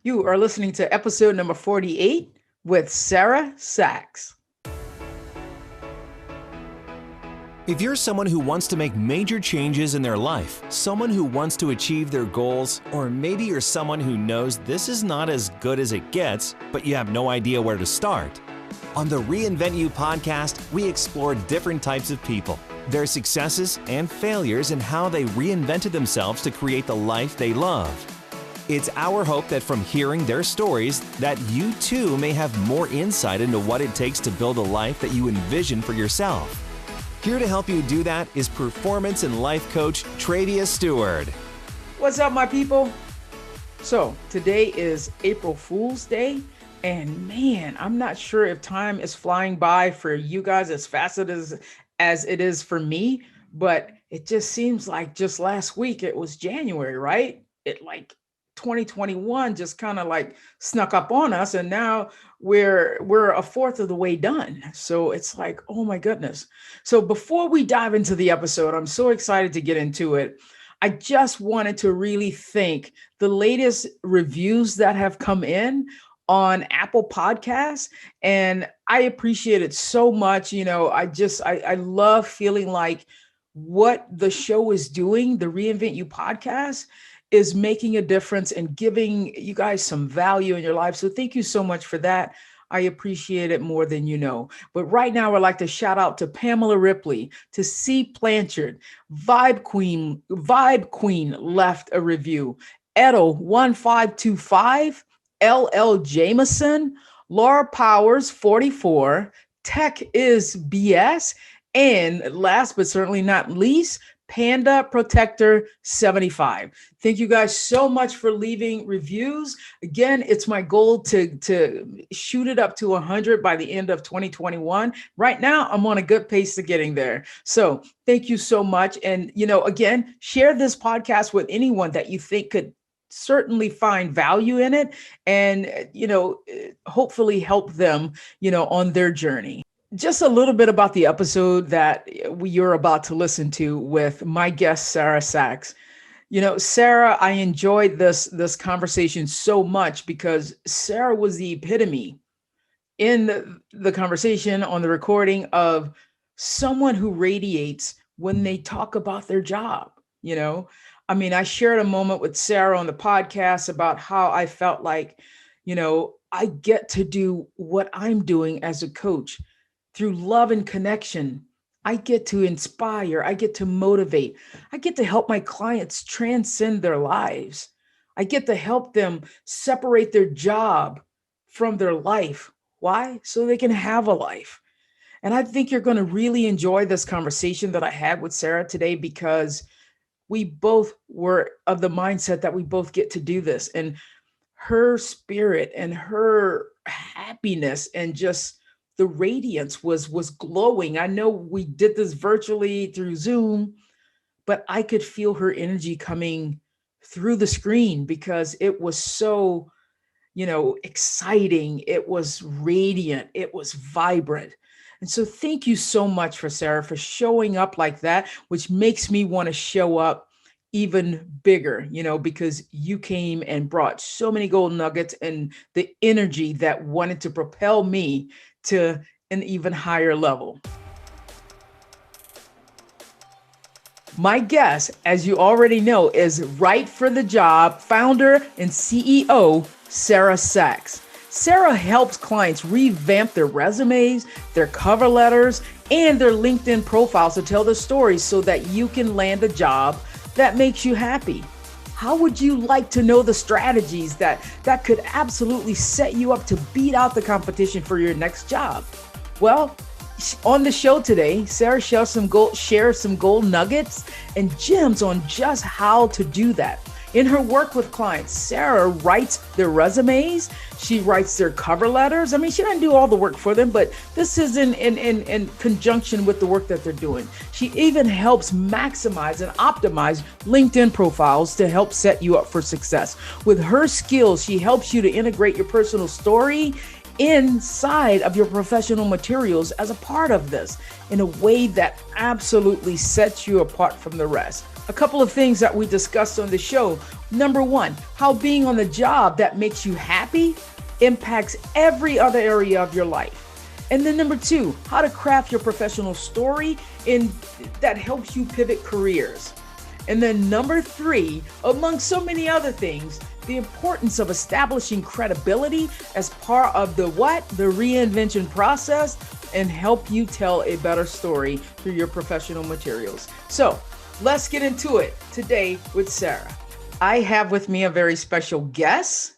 You are listening to episode number 48 with Sarah Sax. If you're someone who wants to make major changes in their life, someone who wants to achieve their goals, or maybe you're someone who knows this is not as good as it gets, but you have no idea where to start. On the Reinvent You podcast, we explore different types of people, their successes and failures, and how they reinvented themselves to create the life they love. It's our hope that from hearing their stories, that you too may have more insight into what it takes to build a life that you envision for yourself. Here to help you do that is performance and life coach Travia Stewart. What's up, my people? So today is April Fool's Day, and man, I'm not sure if time is flying by for you guys as fast as it is for me, but it just seems like just last week it was January, right? 2021 just kind of like snuck up on us, and now we're a fourth of the way done. So it's like, oh my goodness. So before we dive into the episode, I'm so excited to get into it. I just wanted to really thank the latest reviews that have come in on Apple Podcasts, and I appreciate it so much. You know, I love feeling like what the show is doing, the Reinvent You podcast, is making a difference and giving you guys some value in your life. So thank you so much for that. I appreciate it more than you know. But right now, I'd like to shout out to Pamela Ripley, to C. Blanchard, Vibe Queen left a review, Edel1525, LL Jameson, Laura Powers 44, Tech is BS, and last but certainly not least, Panda Protector 75. Thank you guys so much for leaving reviews. Again, it's my goal to shoot it up to 100 by the end of 2021. Right now, I'm on a good pace to getting there. So thank you so much. And, again, share this podcast with anyone that you think could certainly find value in it and, hopefully help them, on their journey. Just a little bit about the episode that you're about to listen to with my guest, Sarah Sax. Sarah, I enjoyed this conversation so much because Sarah was the epitome in the conversation on the recording of someone who radiates when they talk about their job. I shared a moment with Sarah on the podcast about how I felt like, I get to do what I'm doing as a coach. Through love and connection, I get to inspire, I get to motivate, I get to help my clients transcend their lives. I get to help them separate their job from their life. Why? So they can have a life. And I think you're going to really enjoy this conversation that I had with Sarah today, because we both were of the mindset that we both get to do this. And her spirit and her happiness and just the radiance was glowing. I know we did this virtually through Zoom, but I could feel her energy coming through the screen because it was so, exciting. It was radiant. It was vibrant. And so thank you so much for Sarah for showing up like that, which makes me want to show up even bigger, because you came and brought so many gold nuggets and the energy that wanted to propel me to an even higher level. My guest, as you already know, is Right for the Job founder and CEO, Sarah Sax. Sarah helps clients revamp their resumes, their cover letters, and their LinkedIn profiles to tell their stories so that you can land a job that makes you happy. How would you like to know the strategies that could absolutely set you up to beat out the competition for your next job? Well, on the show today, Sarah shares some gold nuggets and gems on just how to do that. In her work with clients, Sarah writes their resumes. She writes their cover letters. She doesn't do all the work for them, but this is in conjunction with the work that they're doing. She even helps maximize and optimize LinkedIn profiles to help set you up for success. With her skills, she helps you to integrate your personal story inside of your professional materials as a part of this in a way that absolutely sets you apart from the rest. A couple of things that we discussed on the show. Number one, how being on the job that makes you happy impacts every other area of your life. And then number two, how to craft your professional story and that helps you pivot careers. And then number three, among so many other things, the importance of establishing credibility as part of the what? The reinvention process, and help you tell a better story through your professional materials. So let's get into it today with Sarah. I have with me a very special guest,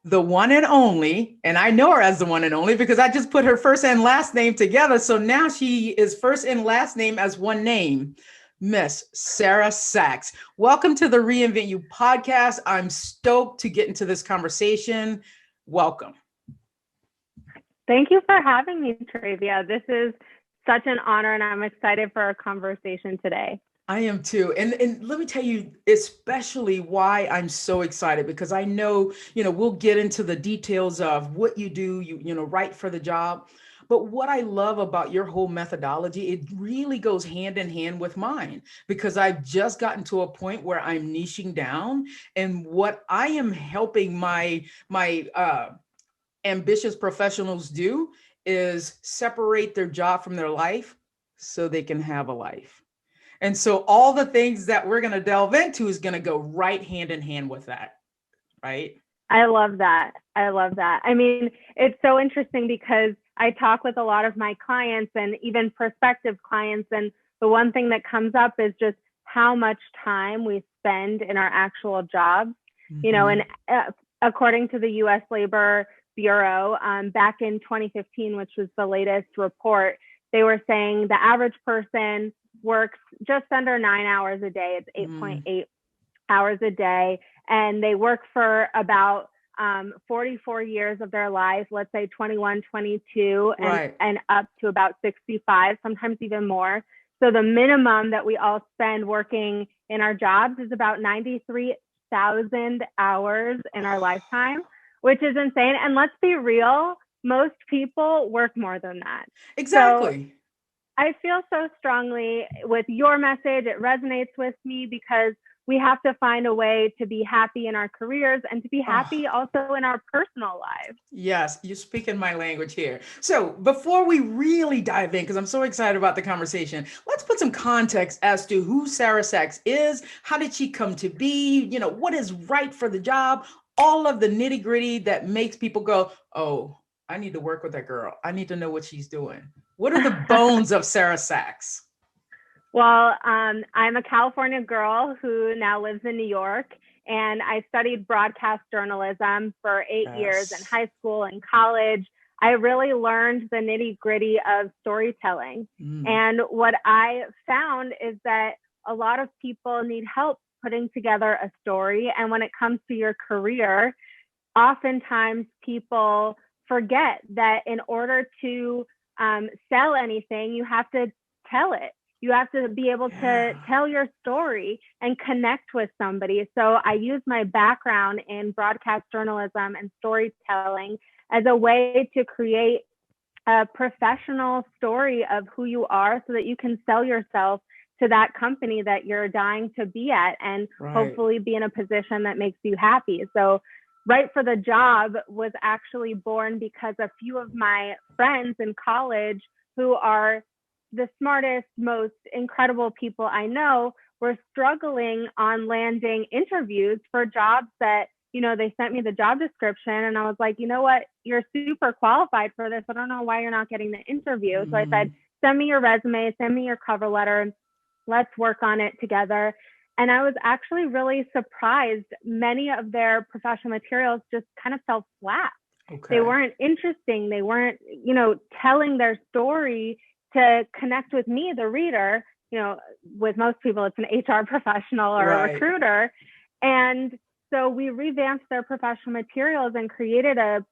the one and only, and I know her as the one and only because I just put her first and last name together. So now she is first and last name as one name. Miss Sarah Sax. Welcome to the Reinvent You podcast. I'm stoked to get into this conversation. Welcome. Thank you for having me, Travia. This is such an honor, and I'm excited for our conversation today. I am too. And let me tell you especially why I'm so excited, because I know, we'll get into the details of what you do, right for the job. But what I love about your whole methodology, it really goes hand in hand with mine, because I've just gotten to a point where I'm niching down, and what I am helping my ambitious professionals do is separate their job from their life so they can have a life. And so all the things that we're going to delve into is going to go right hand in hand with that, right? I love that. I mean, it's so interesting because I talk with a lot of my clients and even prospective clients, and the one thing that comes up is just how much time we spend in our actual jobs. And according to the U.S. Labor Bureau, back in 2015, which was the latest report, they were saying the average person works just under 9 hours a day. It's 8.8 hours a day. And they work for about 44 years of their life, let's say 21, 22, and up to about 65, sometimes even more. So the minimum that we all spend working in our jobs is about 93,000 hours in our lifetime, which is insane. And let's be real, most people work more than that. Exactly. So I feel so strongly with your message. It resonates with me because we have to find a way to be happy in our careers and to be happy also in our personal lives. Yes, you're speaking my language here. So before we really dive in, because I'm so excited about the conversation, let's put some context as to who Sarah Sax is. How did she come to be? What is right for the job? All of the nitty gritty that makes people go, oh, I need to work with that girl. I need to know what she's doing. What are the bones of Sarah Sax? Well, I'm a California girl who now lives in New York, and I studied broadcast journalism for 8 years in high school and college. I really learned the nitty gritty of storytelling. And what I found is that a lot of people need help putting together a story. And when it comes to your career, oftentimes people forget that in order to sell anything, you have to tell it. You have to be able to tell your story and connect with somebody. So I use my background in broadcast journalism and storytelling as a way to create a professional story of who you are so that you can sell yourself to that company that you're dying to be at and hopefully be in a position that makes you happy. So Right for the Job was actually born because a few of my friends in college who are the smartest, most incredible people I know were struggling on landing interviews for jobs that, they sent me the job description and I was like, you know what, you're super qualified for this. I don't know why you're not getting the interview. So I said, send me your resume, send me your cover letter. Let's work on it together. And I was actually really surprised. Many of their professional materials just kind of fell flat. They weren't interesting. They weren't, telling their story to connect with me, the reader. With most people, it's an HR professional or a recruiter. And so we revamped their professional materials and created a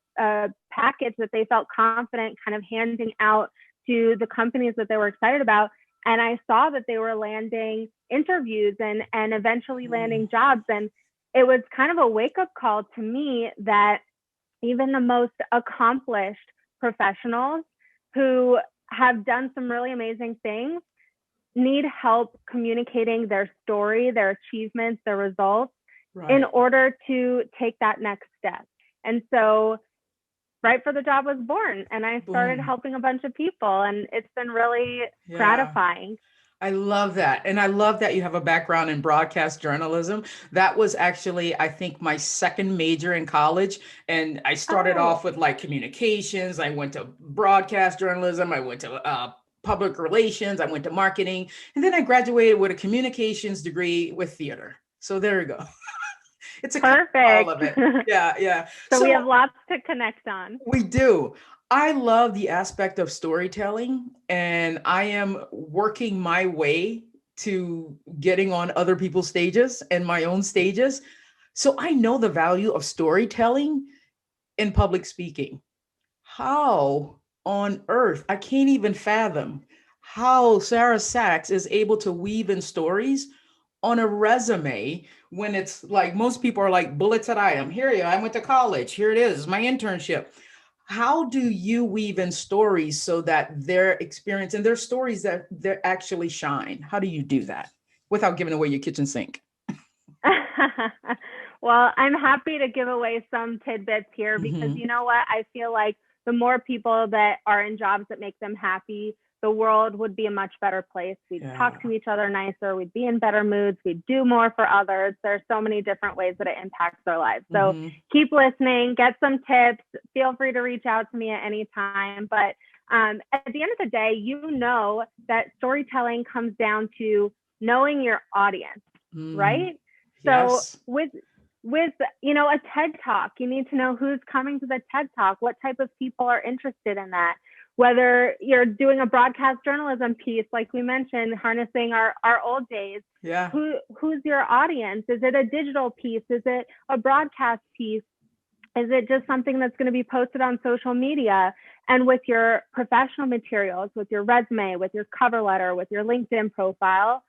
package that they felt confident kind of handing out to the companies that they were excited about. And I saw that they were landing interviews and eventually landing jobs. And it was kind of a wake-up call to me that even the most accomplished professionals who have done some really amazing things, need help communicating their story, their achievements, their results Right. in order to take that next step. And so Right for the Job was born, and I started Boom. helping a bunch of people, and it's been really Yeah. gratifying. I love that. And I love that you have a background in broadcast journalism. That was actually, I think, my second major in college. And I started off with like communications. I went to broadcast journalism. I went to public relations. I went to marketing. And then I graduated with a communications degree with theater. So there you go. It's a kind of all of it. Perfect. Yeah, yeah. So we have lots to connect on. We do. I love the aspect of storytelling, and I am working my way to getting on other people's stages and my own stages. So I know the value of storytelling in public speaking. How on earth, I can't even fathom how Sarah Sax is able to weave in stories on a resume when it's like most people are like bulleted item. Here you go. I went to college. Here it is, my internship. How do you weave in stories so that their experience and their stories that they actually shine? How do you do that without giving away your kitchen sink? Well, I'm happy to give away some tidbits here because you know what? I feel like the more people that are in jobs that make them happy, the world would be a much better place. We'd talk to each other nicer. We'd be in better moods. We'd do more for others. There's so many different ways that it impacts our lives. So keep listening, get some tips. Feel free to reach out to me at any time. But at the end of the day, you know that storytelling comes down to knowing your audience, right? Yes. So with a TED Talk, you need to know who's coming to the TED Talk, what type of people are interested in that. Whether you're doing a broadcast journalism piece, like we mentioned, harnessing our old days, who's your audience? Is it a digital piece? Is it a broadcast piece? Is it just something that's going to be posted on social media? And with your professional materials, with your resume, with your cover letter, with your LinkedIn profile,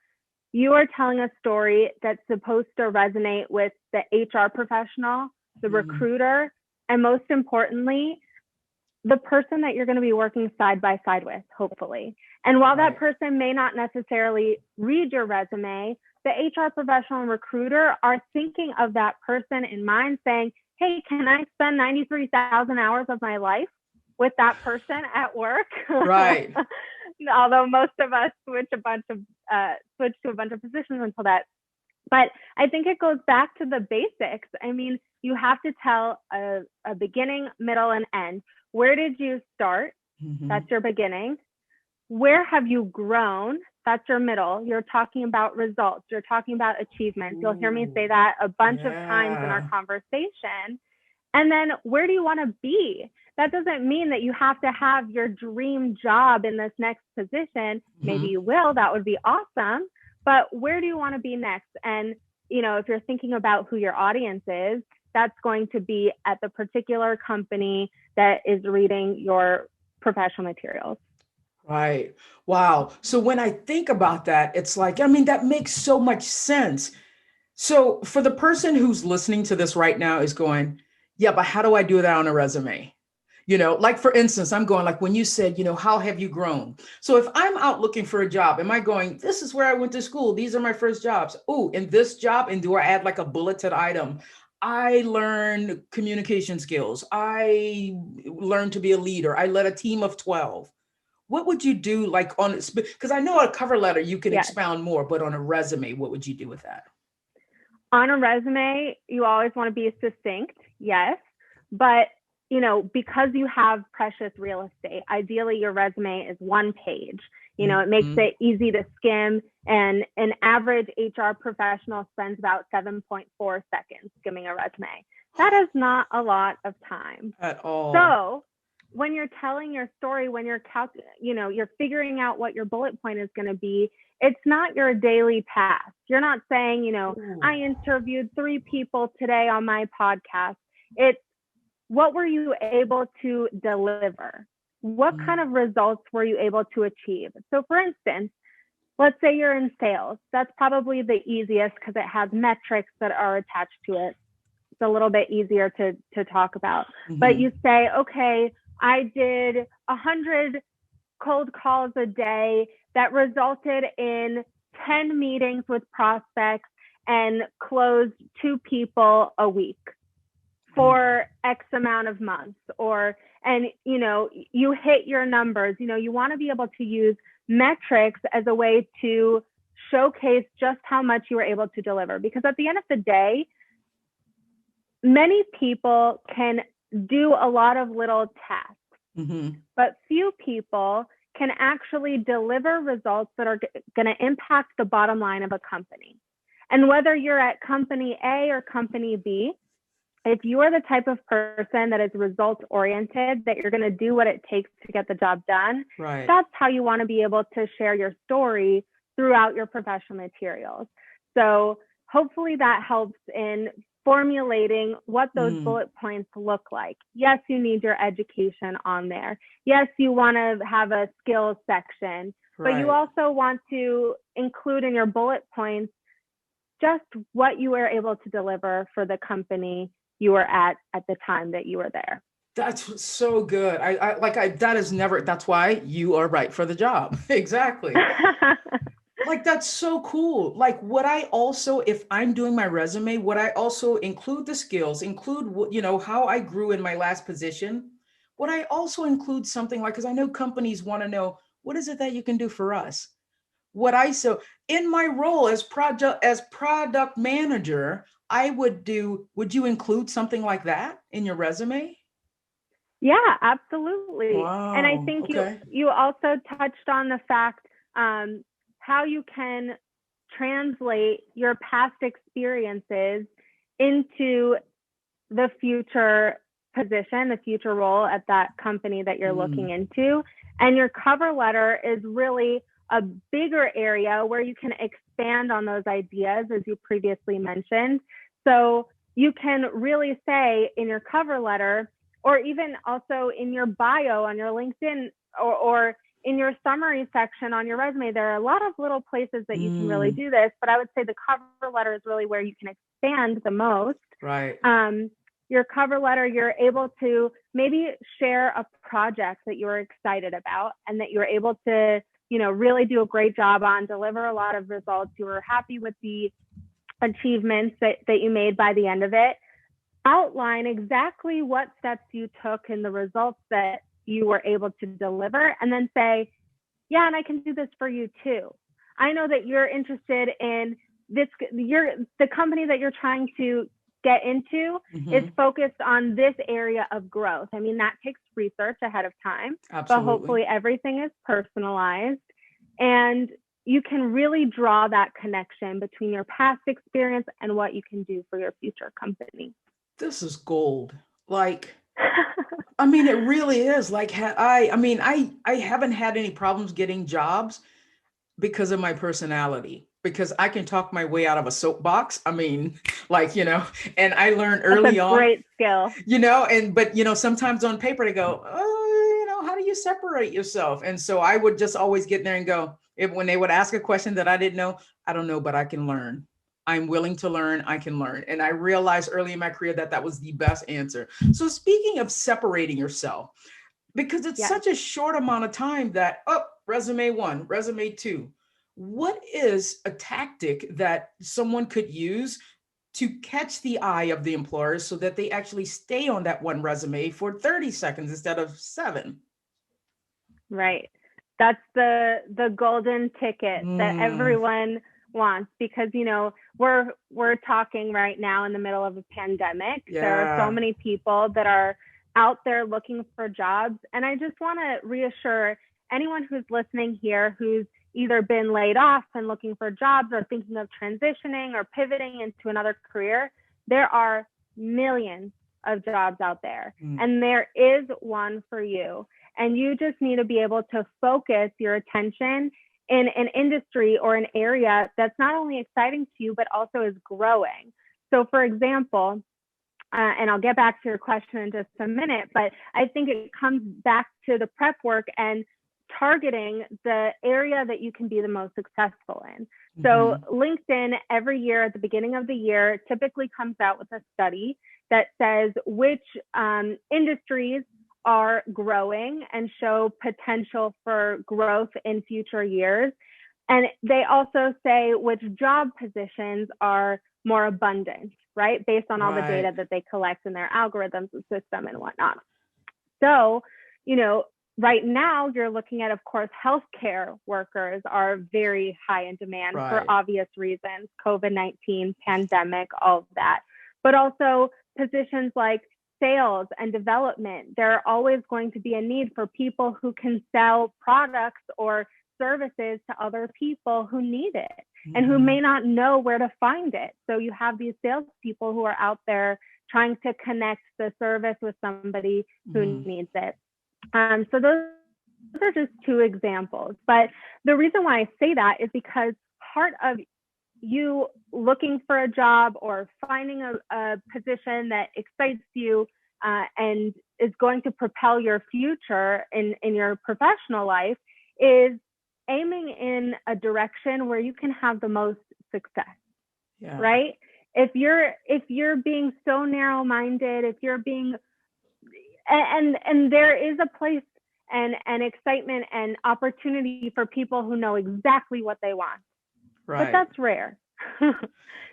you are telling a story that's supposed to resonate with the HR professional, the recruiter, and most importantly, the person that you're going to be working side by side with, hopefully. And while that person may not necessarily read your resume, the HR professional and recruiter are thinking of that person in mind, saying, hey, can I spend 93,000 hours of my life with that person at work? Right. Although most of us switch to a bunch of positions until that. But I think it goes back to the basics. I mean, you have to tell a beginning, middle, and end. Where did you start? That's your beginning. Where have you grown? That's your middle. You're talking about results. You're talking about achievements. You'll hear me say that a bunch of times in our conversation. And then where do you want to be? That doesn't mean that you have to have your dream job in this next position. Maybe you will. That would be awesome. But where do you want to be next? And, if you're thinking about who your audience is, that's going to be at the particular company that is reading your professional materials. Right. Wow. So when I think about that, it's like, that makes so much sense. So for the person who's listening to this right now is going, yeah, but how do I do that on a resume? Like for instance, I'm going like when you said, how have you grown? So if I'm out looking for a job, am I going, this is where I went to school. These are my first jobs. Oh, in this job, and do I add like a bulleted item? I learned communication skills. I learned to be a leader. I led a team of 12. What would you do like on, because I know a cover letter, you can expound more, but on a resume, what would you do with that? On a resume, you always want to be succinct. Yes. But because you have precious real estate, ideally your resume is one page. It makes it easy to skim, and an average HR professional spends about 7.4 seconds skimming a resume. That is not a lot of time at all. So when you're telling your story, when you're you're figuring out what your bullet point is going to be, it's not your daily task. You're not saying, I interviewed 3 people today on my podcast. It's, what were you able to deliver? What kind of results were you able to achieve? So for instance, let's say you're in sales. That's probably the easiest because it has metrics that are attached to it. It's a little bit easier to talk about. But you say, okay, I did 100 cold calls a day that resulted in 10 meetings with prospects and closed 2 people a week for X amount of months, and you hit your numbers. You want to be able to use metrics as a way to showcase just how much you were able to deliver, because at the end of the day, many people can do a lot of little tasks, but few people can actually deliver results that are going to impact the bottom line of a company. And whether you're at company A or company B, if you are the type of person that is results oriented, that you're going to do what it takes to get the job done, right, that's how you want to be able to share your story throughout your professional materials. So hopefully that helps in formulating what those bullet points look like. Yes, you need your education on there. Yes, you want to have a skills section, but you also want to include in your bullet points just what you were able to deliver for the company you were at the time that you were there. That's so good. That's why you are right for the job. Exactly. Like, that's so cool. Like, what I also, if I'm doing my resume, what I also include the skills, include, how I grew in my last position. What I also include something like, because I know companies want to know, what is it that you can do for us? So in my role as product manager, would you include something like that in your resume? Yeah, absolutely. Wow. And I think you also touched on the fact how you can translate your past experiences into the future position, the future role at that company that you're looking into. And your cover letter is really a bigger area where you can expand on those ideas, as you previously mentioned. So you can really say in your cover letter, or even also in your bio on your LinkedIn, or in your summary section on your resume, there are a lot of little places that you can really do this, but I would say the cover letter is really where you can expand the most. Right. Your cover letter, you're able to maybe share a project that you're excited about and that you're able to, really do a great job on, deliver a lot of results. You were happy with the achievements that you made by the end of it. Outline exactly what steps you took and the results that you were able to deliver, and then say, yeah, and I can do this for you too. I know that you're interested in this, the company that you're trying to get into is focused on this area of growth. I mean, that takes research ahead of time, but hopefully everything is personalized, and you can really draw that connection between your past experience and what you can do for your future company. This is gold. Like, I mean, it really is. Like, I haven't had any problems getting jobs because of my personality, because I can talk my way out of a soapbox. I mean, and I learned early on. Great skill. But sometimes on paper they go, oh, how do you separate yourself? And so I would just always get there and go, when they would ask a question that I didn't know, I don't know, but I can learn. I'm willing to learn. I can learn. And I realized early in my career that was the best answer. So speaking of separating yourself, because it's such a short amount of time that, resume 1, resume 2, what is a tactic that someone could use to catch the eye of the employers so that they actually stay on that one resume for 30 seconds instead of 7? Right. That's the golden ticket that everyone wants, because we're talking right now in the middle of a pandemic. There are so many people that are out there looking for jobs, and I just want to reassure anyone who's listening here who's either been laid off and looking for jobs, or thinking of transitioning or pivoting into another career. There are millions of jobs out there, and there is one for you. And you just need to be able to focus your attention in an industry or an area that's not only exciting to you, but also is growing. So for example, and I'll get back to your question in just a minute, but I think it comes back to the prep work and targeting the area that you can be the most successful in. So LinkedIn every year at the beginning of the year typically comes out with a study that says which industries are growing and show potential for growth in future years. And they also say which job positions are more abundant, right? Based on all the data that they collect in their algorithms and system and whatnot. So, right now you're looking at, of course, healthcare workers are very high in demand for obvious reasons, COVID-19, pandemic, all of that. But also positions like sales and development, there are always going to be a need for people who can sell products or services to other people who need it and who may not know where to find it. So you have these salespeople who are out there trying to connect the service with somebody who needs it. So those are just two examples. But the reason why I say that is because part of you looking for a job or finding a position that excites you and is going to propel your future in your professional life is aiming in a direction where you can have the most success, right? If you're being so narrow-minded, if you're being, and there is a place and excitement and opportunity for people who know exactly what they want, but that's rare.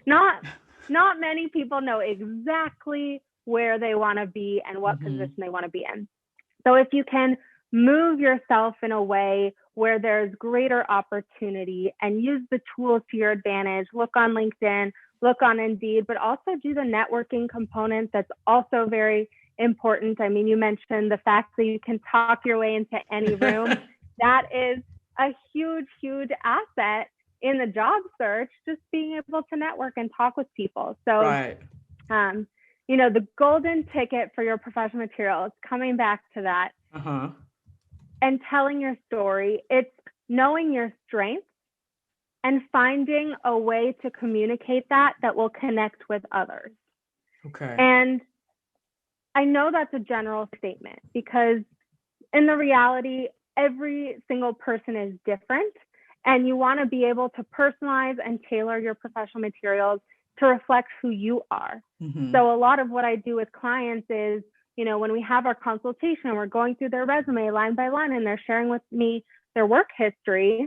Not many people know exactly where they want to be and what position they want to be in. So if you can move yourself in a way where there's greater opportunity and use the tools to your advantage, look on LinkedIn, look on Indeed, but also do the networking component. That's also very important. I mean, you mentioned the fact that you can talk your way into any room. That is a huge, huge asset in the job search, just being able to network and talk with people. So, the golden ticket for your professional materials, coming back to that, and telling your story, it's knowing your strengths and finding a way to communicate that will connect with others. And I know that's a general statement because in the reality, every single person is different, and you want to be able to personalize and tailor your professional materials to reflect who you are. So a lot of what I do with clients is, when we have our consultation, we're going through their resume line by line and they're sharing with me their work history.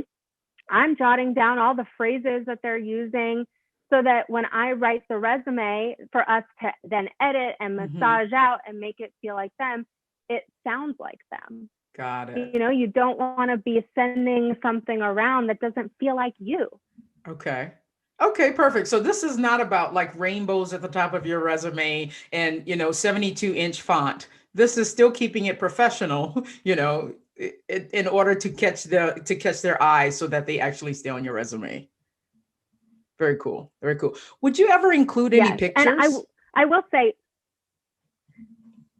I'm jotting down all the phrases that they're using so that when I write the resume for us to then edit and massage out and make it feel like them, it sounds like them. Got it. You don't want to be sending something around that doesn't feel like you. Okay, perfect. So this is not about like rainbows at the top of your resume and, 72-inch font. This is still keeping it professional, in order to catch their eye so that they actually stay on your resume. Very cool. Very cool. Would you ever include any pictures? And I will say,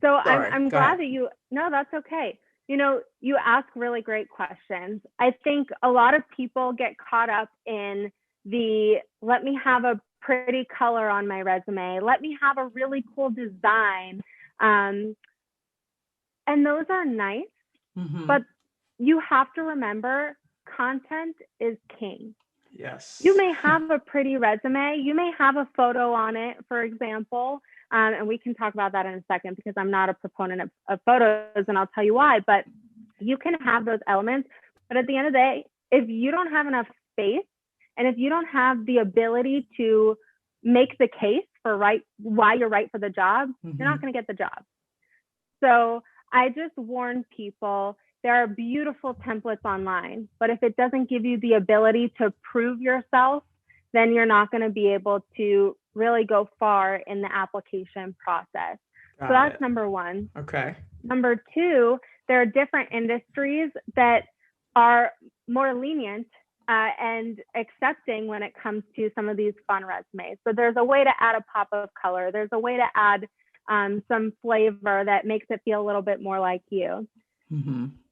so I'm glad that no, that's okay. You ask really great questions. I think a lot of people get caught up in let me have a pretty color on my resume. Let me have a really cool design. And those are nice, but you have to remember content is king. Yes. You may have a pretty resume. You may have a photo on it, for example. And we can talk about that in a second because I'm not a proponent of photos and I'll tell you why, but you can have those elements. But at the end of the day, if you don't have enough space and if you don't have the ability to make the case for why you're right for the job, you're not going to get the job. So I just warn people, there are beautiful templates online, but if it doesn't give you the ability to prove yourself, then you're not going to be able to really go far in the application process. So that's number one. Okay. Number two, there are different industries that are more lenient and accepting when it comes to some of these fun resumes. So there's a way to add a pop of color. There's a way to add some flavor that makes it feel a little bit more like you.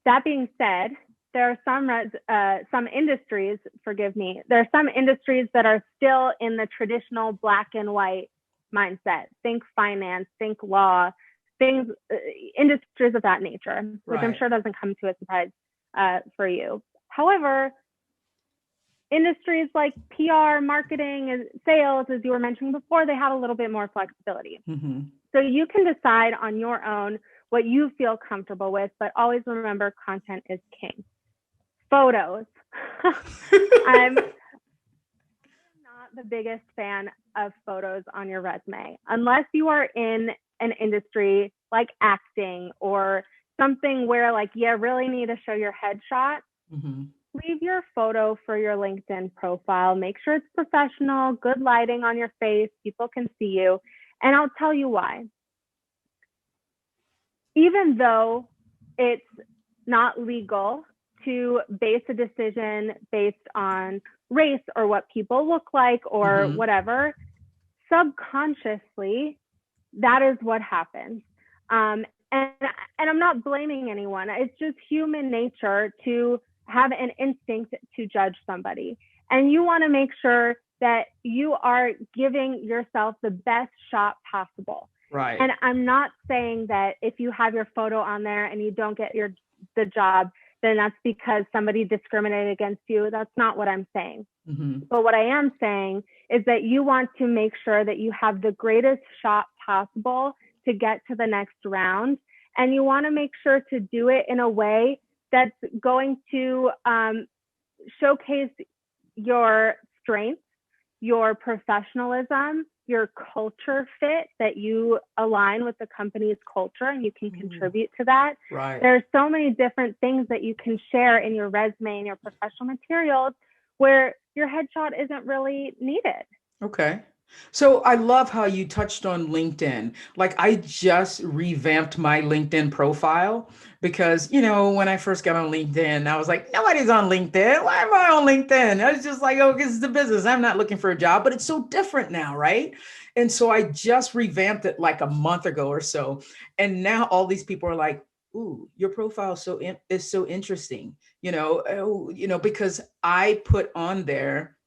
That being said, there are some industries, there are some industries that are still in the traditional black and white mindset. Think finance, think law, industries of that nature, which I'm sure doesn't come to a surprise for you. However, industries like PR, marketing, and sales, as you were mentioning before, they have a little bit more flexibility. So you can decide on your own what you feel comfortable with, but always remember content is king. Photos. I'm not the biggest fan of photos on your resume unless you are in an industry like acting or something where like you really need to show your headshot. Leave your photo for your LinkedIn profile. Make sure it's professional, good lighting on your face, people can see you. And I'll tell you why. Even though it's not legal to base a decision based on race or what people look like or whatever, subconsciously, that is what happens. And I'm not blaming anyone. It's just human nature to have an instinct to judge somebody. And you want to make sure that you are giving yourself the best shot possible. Right. And I'm not saying that if you have your photo on there and you don't get the job, then that's because somebody discriminated against you. That's not what I'm saying. But what I am saying is that you want to make sure that you have the greatest shot possible to get to the next round. And you want to make sure to do it in a way that's going to showcase your strengths, your professionalism, your culture fit, that you align with the company's culture and you can contribute to that. Right. There are so many different things that you can share in your resume and your professional materials where your headshot isn't really needed. Okay. So I love how you touched on LinkedIn. Like I just revamped my LinkedIn profile because, when I first got on LinkedIn, I was like, nobody's on LinkedIn. Why am I on LinkedIn? I was just like, oh, this is the business. I'm not looking for a job, but it's so different now, right? And so I just revamped it like a month ago or so. And now all these people are like, ooh, your profile is so interesting, because I put on there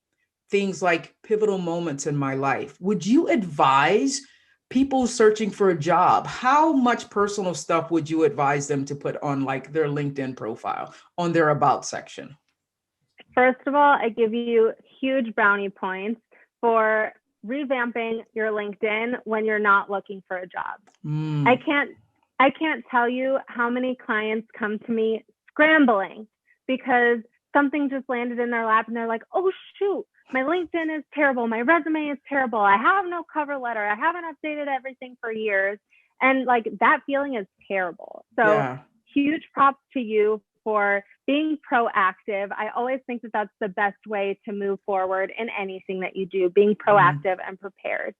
things like pivotal moments in my life. Would you advise people searching for a job, how much personal stuff would you advise them to put on like their LinkedIn profile, on their about section? First of all, I give you huge brownie points for revamping your LinkedIn when you're not looking for a job. I can't tell you how many clients come to me scrambling because something just landed in their lap and they're like, oh shoot, my LinkedIn is terrible. My resume is terrible. I have no cover letter. I haven't updated everything for years. And like that feeling is terrible. So huge props to you for being proactive. I always think that that's the best way to move forward in anything that you do, being proactive and prepared.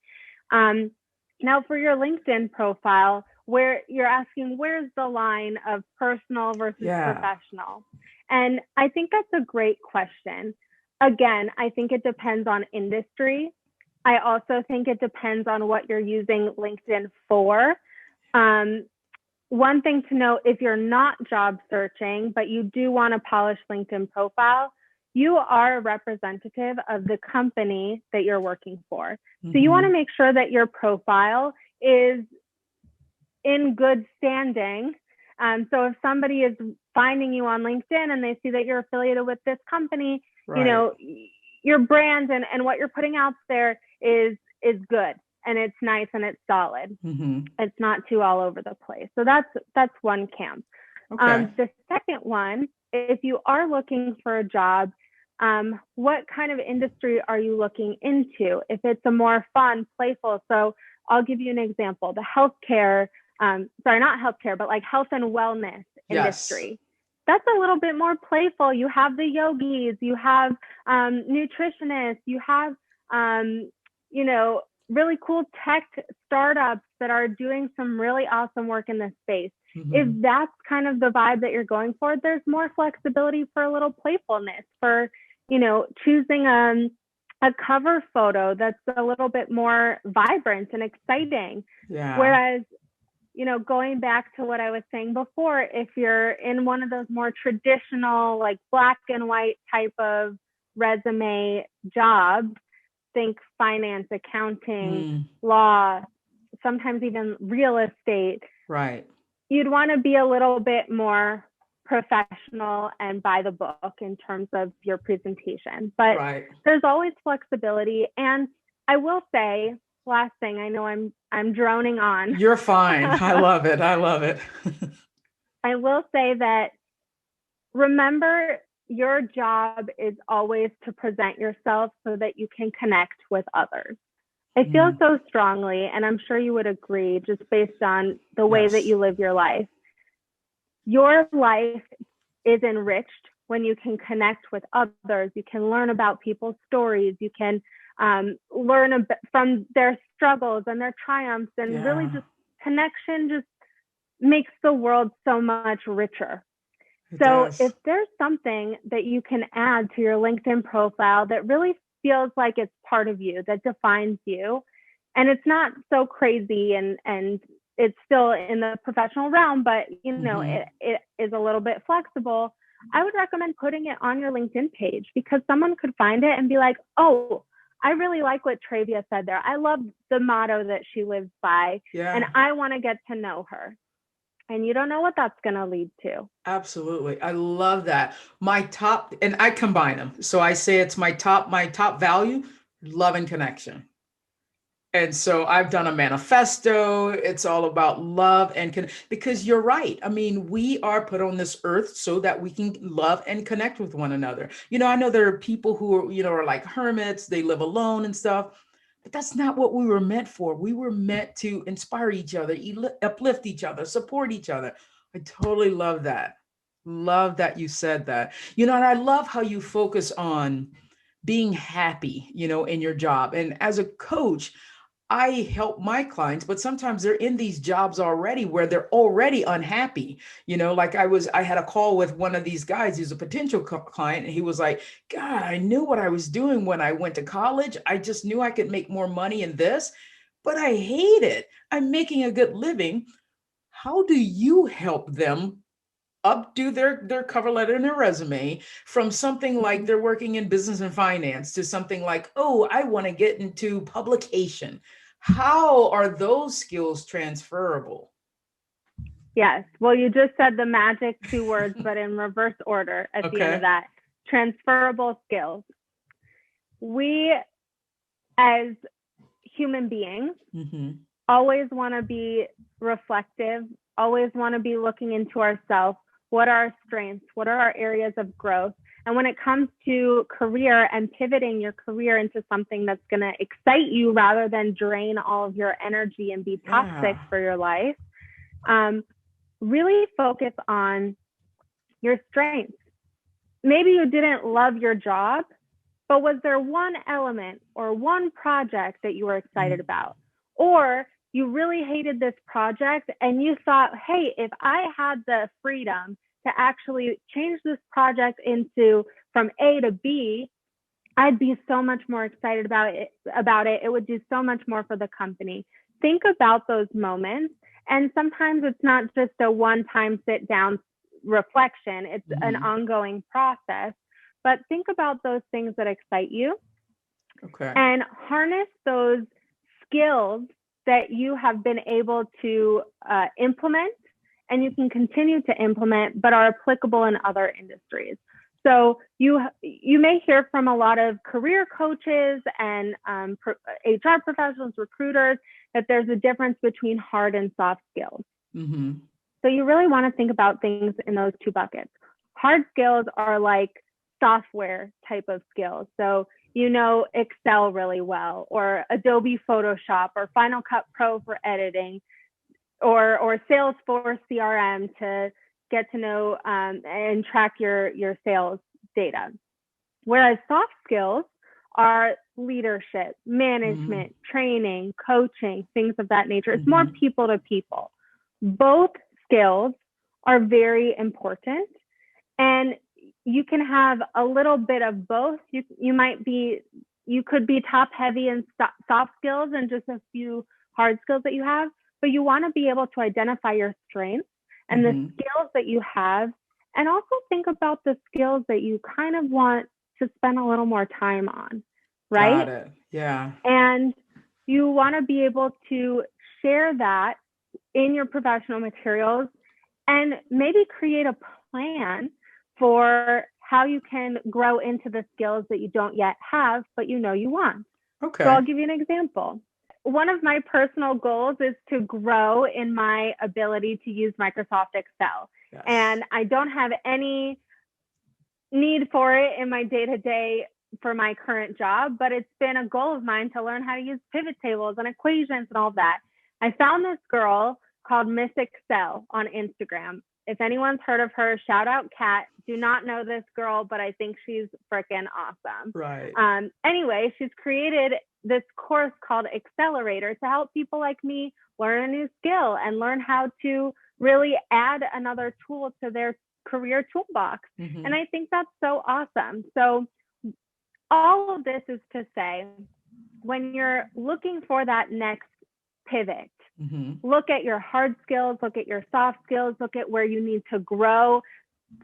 Now for your LinkedIn profile, where you're asking, where's the line of personal versus professional? And I think that's a great question. Again, I think it depends on industry. I also think it depends on what you're using LinkedIn for. One thing to note, if you're not job searching, but you do want a polished LinkedIn profile, you are a representative of the company that you're working for. So you want to make sure that your profile is in good standing. So if somebody is finding you on LinkedIn and they see that you're affiliated with this company, your brand and what you're putting out there is good and it's nice and it's solid. It's not too all over the place. So that's one camp. The second one, if you are looking for a job, what kind of industry are you looking into? If it's a more fun, playful, so I'll give you an example. The healthcare, not healthcare, but like health and wellness industry. That's a little bit more playful. You have the yogis, you have nutritionists, you have, really cool tech startups that are doing some really awesome work in this space. If that's kind of the vibe that you're going for, there's more flexibility for a little playfulness, for, choosing a cover photo that's a little bit more vibrant and exciting. Whereas, going back to what I was saying before, if you're in one of those more traditional, like black and white type of resume jobs, think finance, accounting, law, sometimes even real estate. You'd want to be a little bit more professional and by the book in terms of your presentation. But there's always flexibility. And I will say, last thing. I know I'm droning on. You're fine. I love it. I love it. I will say that remember, your job is always to present yourself so that you can connect with others. I feel so strongly, and I'm sure you would agree, just based on the way that Yes. you live your life. Your life is enriched when you can connect with others. You can learn about people's stories. You can learn from their struggles and their triumphs, and really Yeah, just connection just makes the world so much richer. it So does. if there's something that you can add to your LinkedIn profile that really feels like it's part of you, that defines you, and it's not so crazy and it's still in the professional realm, but it is a little bit flexible, I would recommend putting it on your LinkedIn page, because someone could find it and be like, oh, I really like what Travia said there. I love the motto that she lives by, and Yeah, I want to get to know her. And you don't know what that's going to lead to. absolutely. I love that. My top, and I combine them. So I say it's my top value, love and connection. And so I've done a manifesto. It's all about love and because you're right. I mean, we are put on this earth so that we can love and connect with one another. I know there are people who are like hermits, they live alone and stuff, but that's not what we were meant for. We were meant to inspire each other, uplift each other, support each other. I totally love that. Love that you said that. And I love how you focus on being happy, in your job. And as a coach, I help my clients, but sometimes they're in these jobs already where they're already unhappy. Like I had a call with one of these guys who's a potential client, and he was like, God, I knew what I was doing when I went to college. I just knew I could make more money in this, but I hate it. I'm making a good living. How do you help them updo their cover letter and their resume from something like they're working in business and finance to something like, oh, I want to get into publication? How are those skills transferable? Yes. Well, you just said the magic two words, but in reverse order at the end of Okay. that. Transferable skills. We, as human beings, Mm-hmm. always want to be reflective, always want to be looking into ourselves. What are our strengths? What are our areas of growth? And when it comes to career and pivoting your career into something that's going to excite you rather than drain all of your energy and be toxic Yeah. for your life, really focus on your strengths. Maybe you didn't love your job, but was there one element or one project that you were excited Mm-hmm. about? Or you really hated this project and you thought, hey, if I had the freedom to actually change this project into from A to B, I'd be so much more excited about it. It would do so much more for the company. Think about those moments. And sometimes it's not just a one-time sit down reflection, it's an Mm-hmm. ongoing process. But think about those things that excite you Okay. and harness those skills that you have been able to implement and you can continue to implement, but are applicable in other industries. So you may hear from a lot of career coaches and HR professionals, recruiters, that there's a difference between hard and soft skills. Mm-hmm. So you really want to think about things in those two buckets. Hard skills are like software type of skills. So Excel really well, or Adobe Photoshop, or Final Cut Pro for editing, or Salesforce CRM to get to know and track your sales data. Whereas soft skills are leadership, Mm-hmm. management, training, coaching, things of that nature. It's more Mm-hmm. people to people. Both skills are very important, and you can have a little bit of both. You could be top heavy in soft skills and just a few hard skills that you have, but you want to be able to identify your strengths and the Mm-hmm. skills that you have, and also think about the skills that you kind of want to spend a little more time on, right? Got it. Yeah. And you want to be able to share that in your professional materials and maybe create a plan for how you can grow into the skills that you don't yet have, but you want. So Okay. I'll give you an example. one of my personal goals is to grow in my ability to use Microsoft Excel. Yes. And I don't have any need for it in my day-to-day for my current job, but it's been a goal of mine to learn how to use pivot tables and equations and all that. I found this girl called Miss Excel on Instagram. If anyone's heard of her, shout out Kat. Do not know this girl, but I think she's freaking awesome. Right. Anyway, she's created this course called Accelerator to help people like me learn a new skill and learn how to really add another tool to their career toolbox. Mm-hmm. And I think that's so awesome. So all of this is to say, when you're looking for that next pivot, mm-hmm. look at your hard skills, look at your soft skills, look at where you need to grow,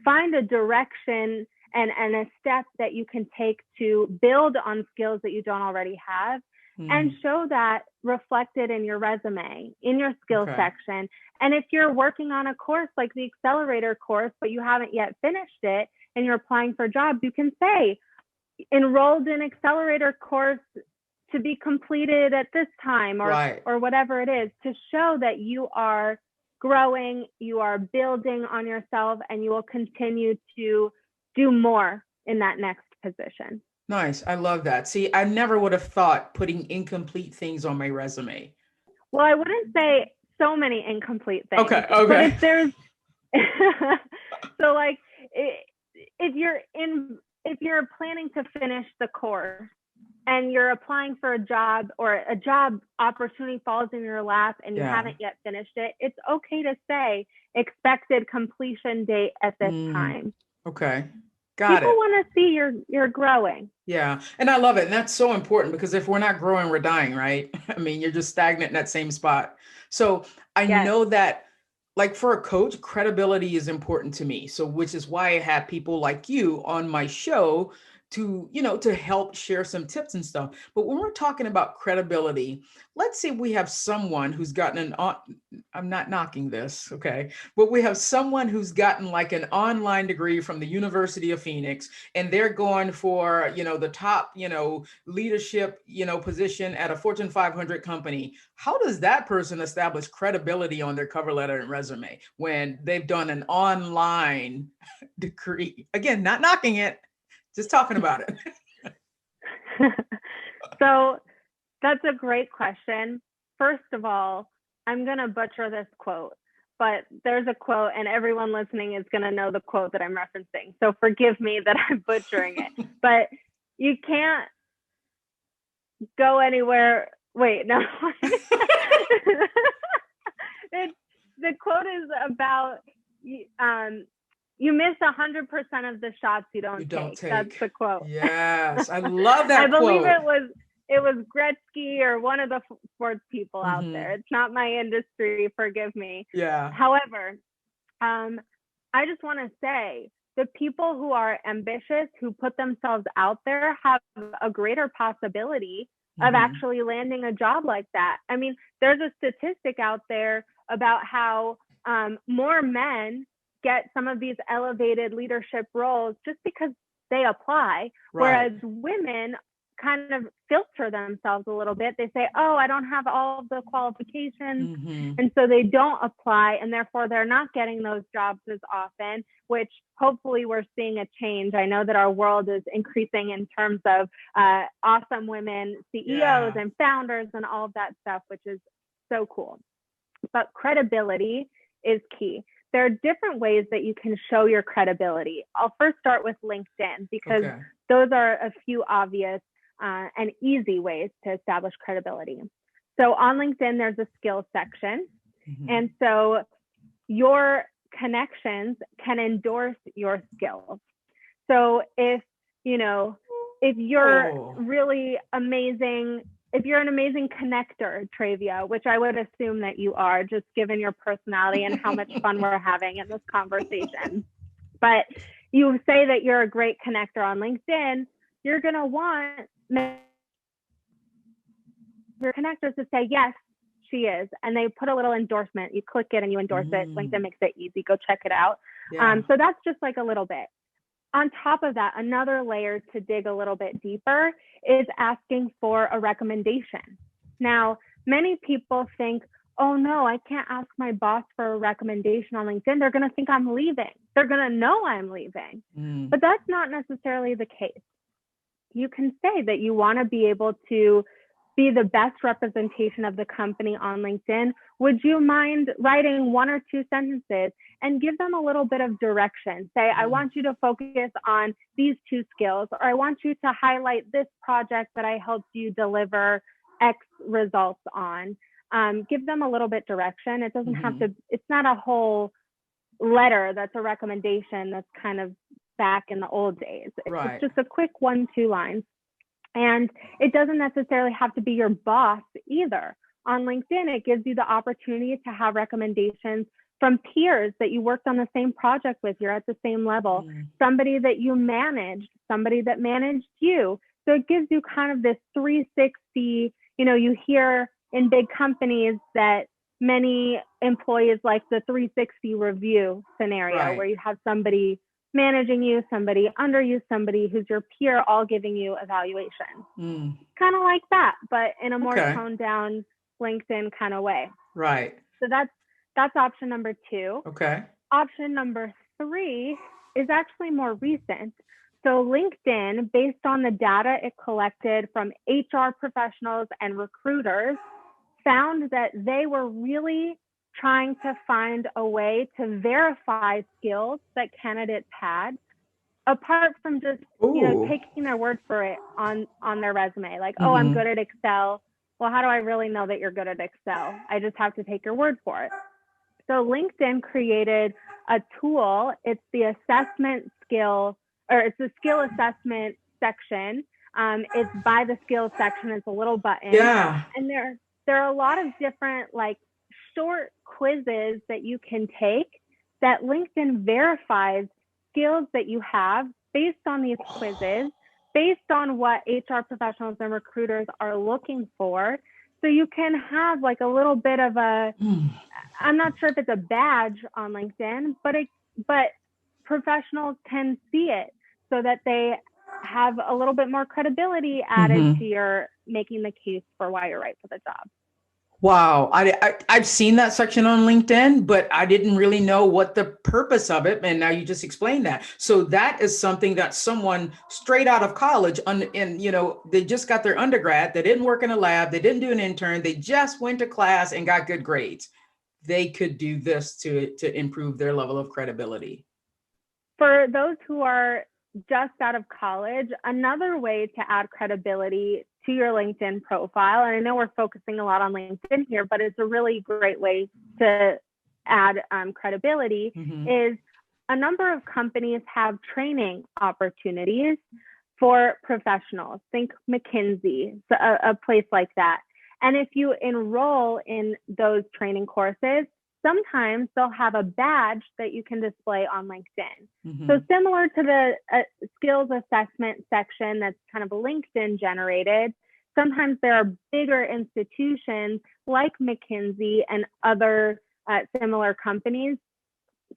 find a direction and a step that you can take to build on skills that you don't already have, and show that reflected in your resume, in your skills section. And if you're working on a course like the Accelerator course, but you haven't yet finished it and you're applying for jobs, you can say, enrolled in Accelerator course to be completed at this time, or whatever it is, to show that you are growing, you are building on yourself, and you will continue to do more in that next position. Nice. I love that. See, I never would have thought putting incomplete things on my resume. Well, I wouldn't say so many incomplete things. Okay. But if there's so like if you're planning to finish the course and you're applying for a job, or a job opportunity falls in your lap and you haven't yet finished it, it's okay to say expected completion date at this time. Okay. Got People it. want to see you're growing. Yeah. And I love it. And that's so important, because if we're not growing, we're dying, right? I mean, you're just stagnant in that same spot. So I know that, like, for a coach, credibility is important to me. So, which is why I have people like you on my show to, to help share some tips and stuff. But when we're talking about credibility, let's say we have someone who's gotten I'm not knocking this, okay, but we have someone who's gotten like an online degree from the University of Phoenix, and they're going for, the top, leadership, position at a Fortune 500 company. How does that person establish credibility on their cover letter and resume when they've done an online degree? Again, not knocking it, just talking about it. So that's a great question. First of all, I'm going to butcher this quote, but there's a quote and everyone listening is going to know the quote that I'm referencing. So forgive me that I'm butchering it, but you can't go anywhere. Wait, no. The quote is about, you miss 100% of the shots you don't take. That's the quote. Yes, I love that I quote. believe it was Gretzky or one of the sports people out there. It's not my industry, forgive me. Yeah. However, I just want to say the people who are ambitious, who put themselves out there, have a greater possibility of actually landing a job like that. I mean, there's a statistic out there about how more men get some of these elevated leadership roles just because they apply, whereas women kind of filter themselves a little bit. They say, oh, I don't have all of the qualifications. And so they don't apply, and therefore they're not getting those jobs as often, which hopefully we're seeing a change. I know that our world is increasing in terms of awesome women CEOs and founders and all of that stuff, which is so cool. But credibility is key. There are different ways that you can show your credibility. I'll first start with LinkedIn, because those are a few obvious and easy ways to establish credibility. So on LinkedIn, there's a skills section. And so your connections can endorse your skills. So if you're really amazing, if you're an amazing connector, Travia, which I would assume that you are, just given your personality and how much fun we're having in this conversation. But you say that you're a great connector on LinkedIn, you're going to want your connectors to say, yes, she is. And they put a little endorsement. You click it and you endorse it. LinkedIn makes it easy. Go check it out. So that's just like a little bit. On top of that, another layer to dig a little bit deeper is asking for a recommendation. Now, many people think, oh no, I can't ask my boss for a recommendation on LinkedIn. They're going to think I'm leaving. They're going to know I'm leaving. But that's not necessarily the case. You can say that you want to be able to be the best representation of the company on LinkedIn. Would you mind writing 1 or 2 sentences and give them a little bit of direction? Say, I want you to focus on these 2 skills, or I want you to highlight this project that I helped you deliver X results on. Give them a little bit direction. It doesn't have to, it's not a whole letter that's a recommendation that's kind of back in the old days. It's just a quick 1-2 lines. And it doesn't necessarily have to be your boss either. On LinkedIn, it gives you the opportunity to have recommendations from peers that you worked on the same project with, you're at the same level, somebody that you managed, somebody that managed you. So it gives you kind of this 360, you hear in big companies that many employees like the 360 review scenario, where you have somebody managing you, somebody under you, somebody who's your peer, all giving you evaluation. Kind of like that, but in a more toned down LinkedIn kind of way. Right. So that's option number 2. Okay. Option number 3 is actually more recent. So LinkedIn, based on the data it collected from HR professionals and recruiters, found that they were really trying to find a way to verify skills that candidates had, apart from just taking their word for it on their resume. Like, oh, I'm good at Excel. Well, how do I really know that you're good at Excel? I just have to take your word for it. So LinkedIn created a tool. It's the assessment skill, or it's the skill assessment section. It's by the skills section. It's a little button. Yeah. And there are a lot of different short quizzes that you can take that LinkedIn verifies skills that you have based on these quizzes, based on what HR professionals and recruiters are looking for. So you can have a little bit of I'm not sure if it's a badge on LinkedIn, but professionals can see it so that they have a little bit more credibility added to your making the case for why you're right for the job. Wow. I've seen that section on LinkedIn, but I didn't really know what the purpose of it. And now you just explained that. So that is something that someone straight out of college and they just got their undergrad. They didn't work in a lab. They didn't do an intern. They just went to class and got good grades. They could do this to improve their level of credibility. For those who are just out of college, another way to add credibility to your LinkedIn profile, and I know we're focusing a lot on LinkedIn here, but it's a really great way to add credibility, is a number of companies have training opportunities for professionals. Think McKinsey, a place like that. And if you enroll in those training courses, sometimes they'll have a badge that you can display on LinkedIn. So similar to the skills assessment section that's kind of LinkedIn generated, sometimes there are bigger institutions like McKinsey and other similar companies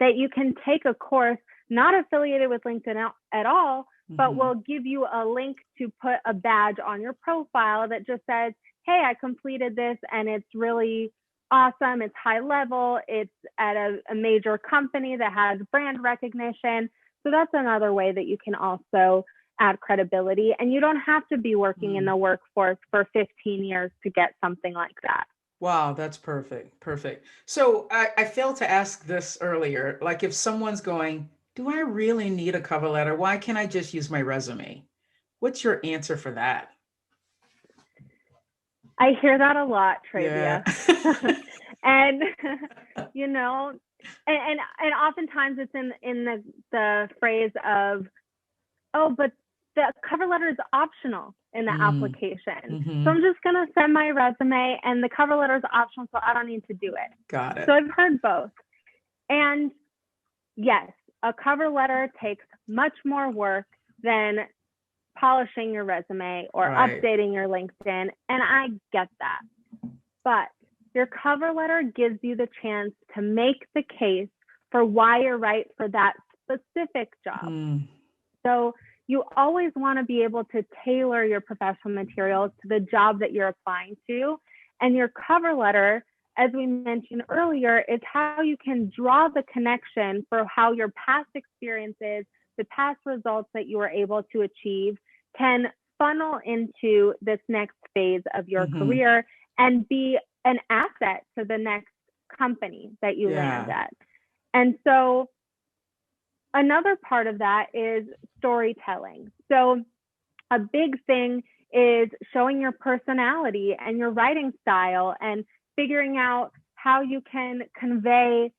that you can take a course not affiliated with LinkedIn at all, but will give you a link to put a badge on your profile that just says, hey, I completed this and it's really awesome. It's high level. It's at a major company that has brand recognition. So that's another way that you can also add credibility. And you don't have to be working in the workforce for 15 years to get something like that. Wow, that's perfect. Perfect. So I failed to ask this earlier. Like if someone's going, do I really need a cover letter? Why can't I just use my resume? What's your answer for that? I hear that a lot, Travia. Yeah. And, and oftentimes it's in the phrase of, oh, but the cover letter is optional in the application. So I'm just going to send my resume and the cover letter is optional, so I don't need to do it. Got it. So I've heard both. And yes, a cover letter takes much more work than polishing your resume or updating your LinkedIn. And I get that. But your cover letter gives you the chance to make the case for why you're right for that specific job. So you always want to be able to tailor your professional materials to the job that you're applying to. And your cover letter, as we mentioned earlier, is how you can draw the connection for how your past experiences, the past results that you were able to achieve, can funnel into this next phase of your career and be an asset to the next company that you land at. And so another part of that is storytelling. So a big thing is showing your personality and your writing style and figuring out how you can convey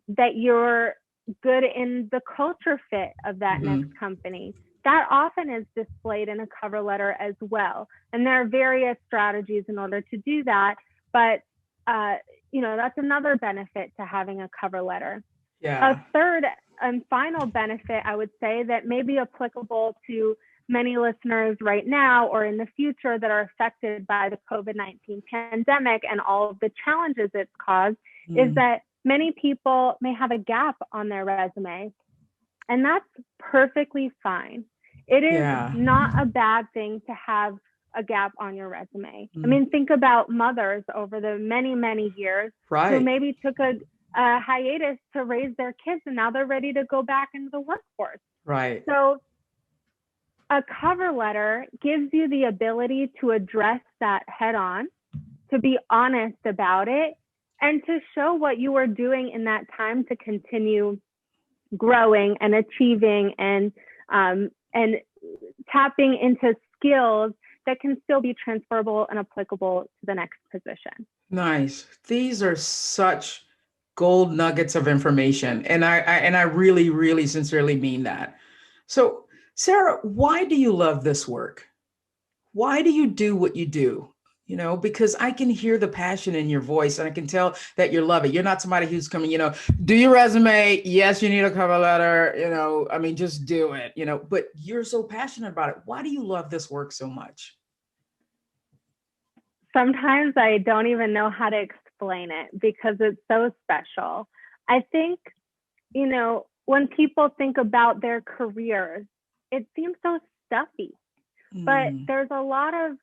that you're good in the culture fit of that next company. That often is displayed in a cover letter as well. And there are various strategies in order to do that. But, that's another benefit to having a cover letter. A third and final benefit, I would say, that may be applicable to many listeners right now or in the future that are affected by the COVID-19 pandemic and all of the challenges it's caused, is that many people may have a gap on their resume. And that's perfectly fine. It is not a bad thing to have a gap on your resume. I mean, think about mothers over the many, many years who maybe took a hiatus to raise their kids and now they're ready to go back into the workforce. Right. So a cover letter gives you the ability to address that head on, to be honest about it, and to show what you were doing in that time to continue growing and achieving and tapping into skills that can still be transferable and applicable to the next position. Nice. These are such gold nuggets of information. And I really, really sincerely mean that. So, Sarah, why do you love this work? Why do you do what you do? Because I can hear the passion in your voice and I can tell that you love it. You're not somebody who's coming, do your resume. Yes, you need a cover letter, just do it, but you're so passionate about it. Why do you love this work so much? Sometimes I don't even know how to explain it because it's so special. I think, when people think about their careers, it seems so stuffy, but there's a lot of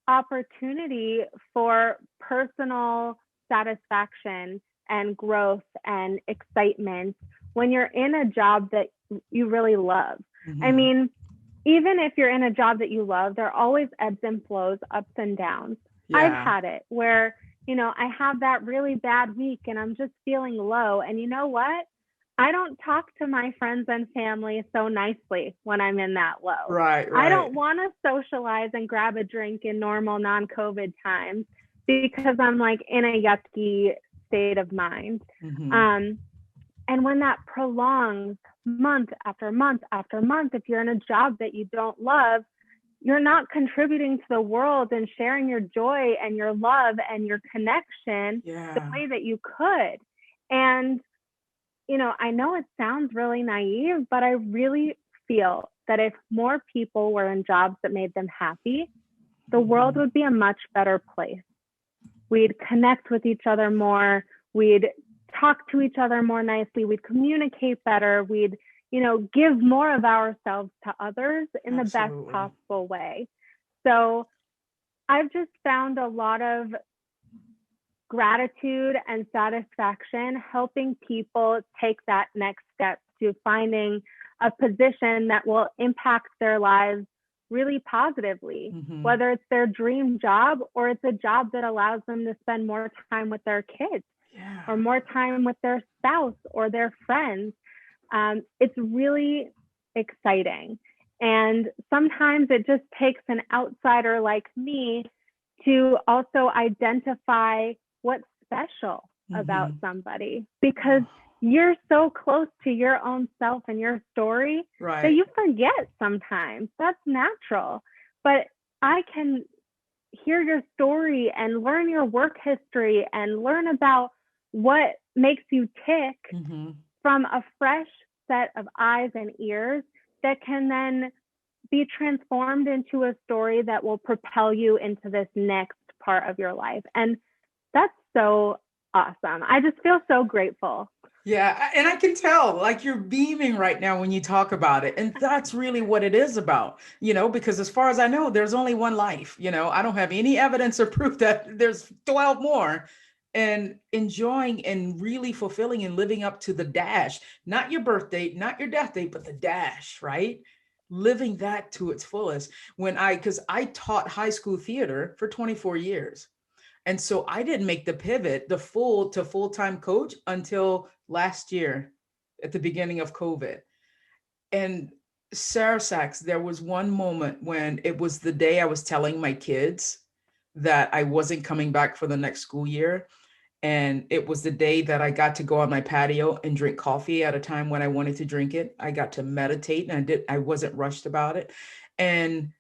opportunity for personal satisfaction and growth and excitement when you're in a job that you really love. I mean, even if you're in a job that you love, there are always ebbs and flows, ups and downs. I've had it where, I have that really bad week and I'm just feeling low. And you know what? I don't talk to my friends and family so nicely when I'm in that low. Right. I don't want to socialize and grab a drink in normal non-COVID times because I'm like in a yucky state of mind. And when that prolongs month after month after month, if you're in a job that you don't love, you're not contributing to the world and sharing your joy and your love and your connection the way that you could. And I know it sounds really naive, but I really feel that if more people were in jobs that made them happy, the world would be a much better place. We'd connect with each other more. We'd talk to each other more nicely. We'd communicate better. We'd, give more of ourselves to others in the best possible way. So I've just found a lot of gratitude and satisfaction helping people take that next step to finding a position that will impact their lives really positively, whether it's their dream job or it's a job that allows them to spend more time with their kids or more time with their spouse or their friends. It's really exciting. And sometimes it just takes an outsider like me to also identify what's special about somebody, because you're so close to your own self and your story that you forget sometimes. That's natural. But I can hear your story and learn your work history and learn about what makes you tick from a fresh set of eyes and ears that can then be transformed into a story that will propel you into this next part of your life. And that's so awesome. I just feel so grateful. Yeah, and I can tell like you're beaming right now when you talk about it. And that's really what it is about, because as far as I know, there's only one life. I don't have any evidence or proof that there's 12 more. And enjoying and really fulfilling and living up to the dash, not your birth date, not your death date, but the dash, right? Living that to its fullest. Because I taught high school theater for 24 years. And so I didn't make the pivot, the full-time coach until last year at the beginning of COVID. And Sarah Sax, there was one moment when it was the day I was telling my kids that I wasn't coming back for the next school year. And it was the day that I got to go on my patio and drink coffee at a time when I wanted to drink it. I got to meditate and I wasn't rushed about it. And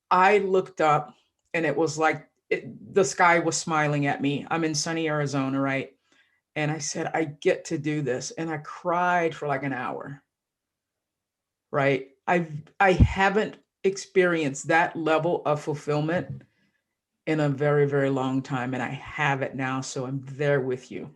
I looked up and it was like the sky was smiling at me. I'm in sunny Arizona, right? And I said, I get to do this. And I cried for like an hour, right? I haven't experienced that level of fulfillment in a very, very long time. And I have it now. So I'm there with you.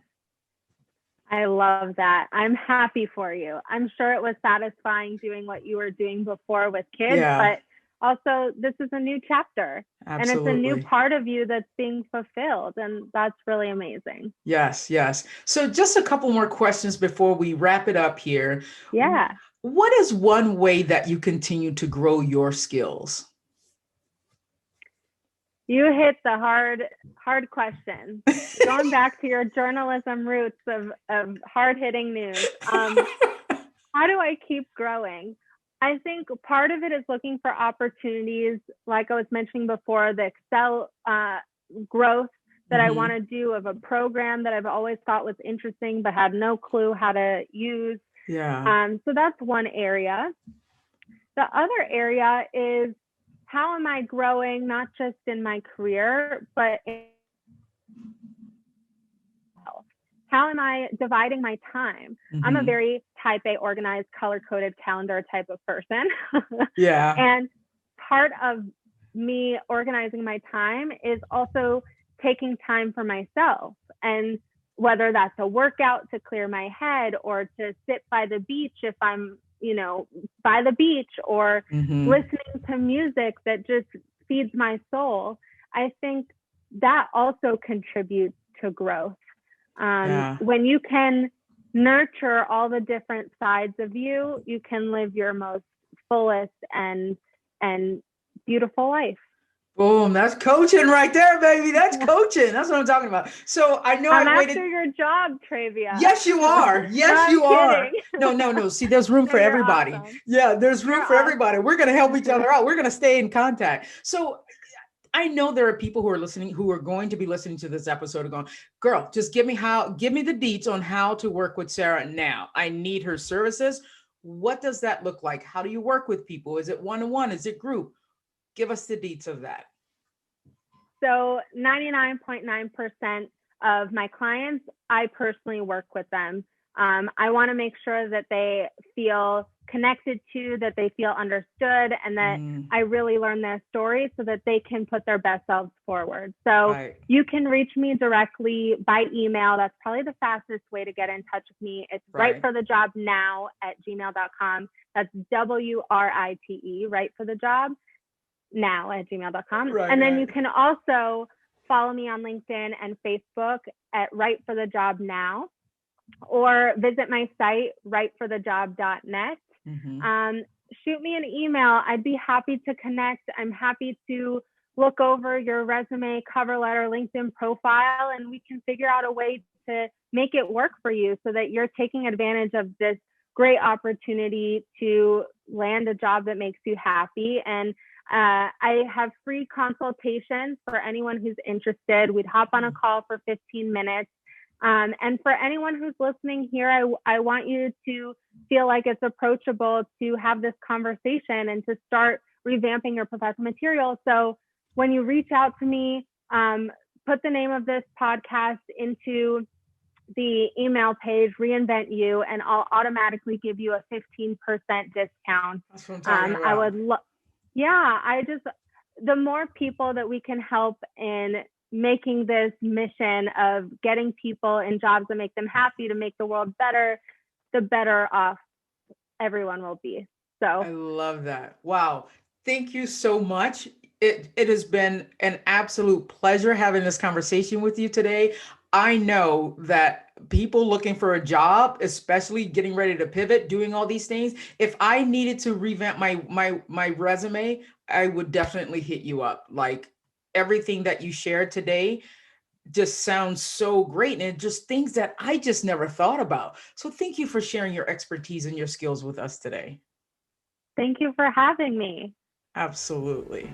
I love that. I'm happy for you. I'm sure it was satisfying doing what you were doing before with kids, Yeah, but also this is a new chapter and it's a new absolutely. part of you that's being fulfilled. And that's really amazing. Yes, yes. So just a couple more questions before we wrap it up here. Yeah. What is one way that you continue to grow your skills? You hit the hard question. Going back to your journalism roots of hard hitting news. How do I keep growing? I think part of it is looking for opportunities, like I was mentioning before, the Excel growth that I want to do of a program that I've always thought was interesting, but had no clue how to use. Yeah. So that's one area. The other area is how am I growing, not just in my career, but in health? How am I dividing my time? I'm a very type A, organized, color coded calendar type of person. Yeah. And part of me organizing my time is also taking time for myself. And whether that's a workout to clear my head or to sit by the beach if I'm, by the beach, or listening to music that just feeds my soul, I think that also contributes to growth. Yeah. When you can nurture all the different sides of you, you can live your most fullest and beautiful life. Boom. That's coaching right there, baby. That's coaching. That's what I'm talking about. So I know I'm I after waited. your job, Travia. Yes, you are. No, Yes, I'm you are. kidding. No, no, no. See, there's room No, for you're everybody. awesome. Yeah, there's room You're for everybody. awesome. We're going to help each other out. We're going to stay in contact. So I know there are people who are listening, who are going to be listening to this episode and going, girl, just give me the deets on how to work with Sarah now. I need her services. What does that look like? How do you work with people? Is it one-on-one? Is it group? Give us the deets of that. So 99.9% of my clients, I personally work with them. I want to make sure that they feel connected to, that they feel understood, and that I really learn their story so that they can put their best selves forward. So you can reach me directly by email. That's probably the fastest way to get in touch with me. It's writeforthejobnow@gmail.com. That's WRITE, right for the job now@gmail.com. And then you can also follow me on LinkedIn and Facebook at Write for the Job Now, or visit my site, writeforthejob.net. Shoot me an email. I'd be happy to connect. I'm happy to look over your resume, cover letter, LinkedIn profile, and we can figure out a way to make it work for you so that you're taking advantage of this great opportunity to land a job that makes you happy. And I have free consultations for anyone who's interested. We'd hop on a call for 15 minutes. And for anyone who's listening here, I want you to feel like it's approachable to have this conversation and to start revamping your professional material. So when you reach out to me, put the name of this podcast into the email page, Reinvent You, and I'll automatically give you a 15% discount. That's what I'm talking about. The more people that we can help in making this mission of getting people in jobs that make them happy to make the world better, the better off everyone will be. So I love that. Wow. Thank you so much. It has been an absolute pleasure having this conversation with you today. I know that people looking for a job, especially getting ready to pivot, doing all these things, if I needed to revamp my resume, I would definitely hit you up. Like everything that you shared today just sounds so great, and just things that I just never thought about. So thank you for sharing your expertise and your skills with us today. thank you for having me. Absolutely.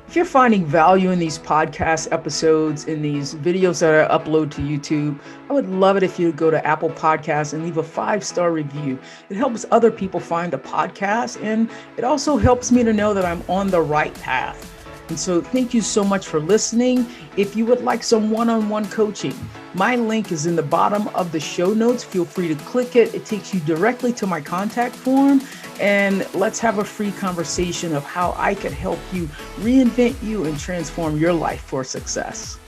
If you're finding value in these podcast episodes, in these videos that I upload to YouTube, I would love it if you would go to Apple Podcasts and leave a 5-star review. It helps other people find the podcast, and it also helps me to know that I'm on the right path. And so thank you so much for listening. If you would like some one-on-one coaching, my link is in the bottom of the show notes. Feel free to click it. It takes you directly to my contact form. And let's have a free conversation of how I can help you reinvent you and transform your life for success.